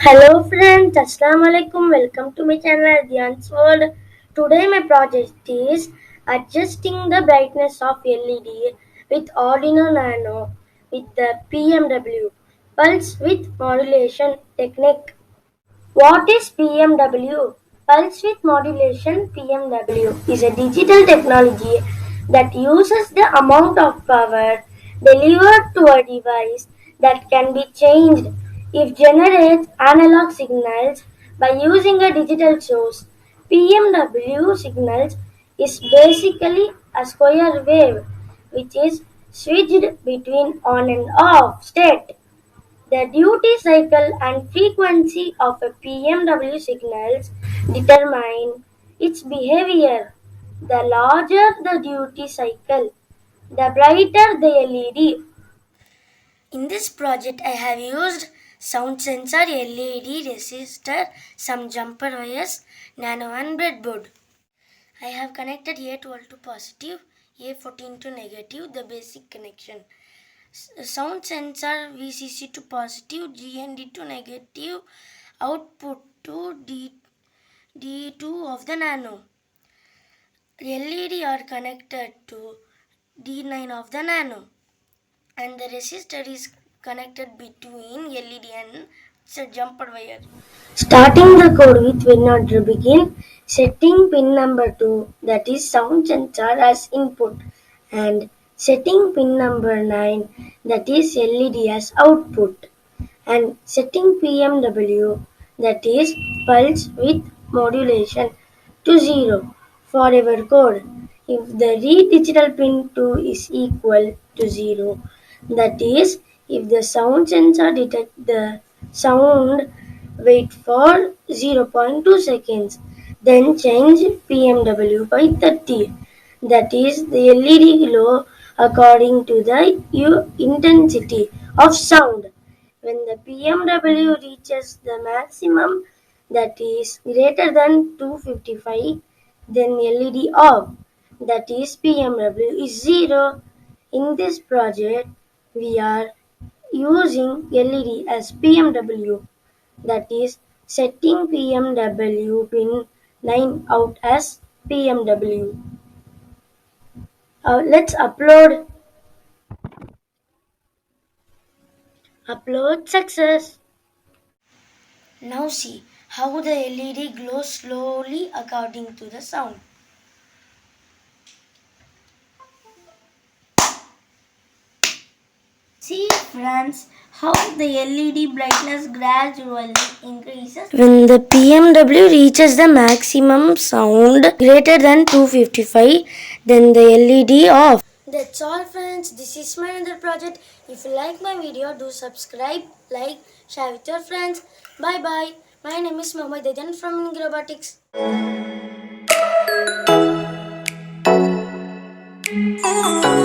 Hello friends, Assalamu alaikum. Welcome to my channel Dhyan's World. Today my project is adjusting the brightness of LED with Arduino Nano with the PMW pulse width modulation technique. What is PMW? Pulse width modulation PMW is a digital technology that uses the amount of power delivered to a device that can be changed if generates analog signals by using a digital source. PMW signals is basically a square wave which is switched between on and off state. The duty cycle and frequency of a PMW signals determine its behavior. The larger the duty cycle, the brighter the LED. In this project, I have used sound sensor, LED resistor, some jumper wires, nano and breadboard. I have connected A12 to positive, A14 to negative, the basic connection. Sound sensor VCC to positive, GND to negative, output to D2 of the nano. LED are connected to D9 of the nano, and the resistor is connected between LED and jumper wire. Starting the code with when order begin, setting pin number 2, that is sound sensor as input, and setting pin number 9, that is LED as output, and setting PMW, that is pulse width modulation, to 0 for our code. If the read digital pin 2 is equal to 0, that is, if the sound sensor detects the sound, wait for 0.2 seconds, then change PMW by 30. That is, the LED glow according to the intensity of sound. When the PMW reaches the maximum, that is greater than 255, then LED off, that is PMW is 0. In this project, we are using LED as PMW, that is setting PMW pin 9 out as PMW. Let's upload success. Now see how the LED glows slowly according to the sound. See friends, how the LED brightness gradually increases when the PMW reaches the maximum sound greater than 255, then the LED off. That's all friends, this is my another project. If you like my video, do subscribe, like, share with your friends. Bye bye. My name is Mohammed Dejan from Robotics. Oh.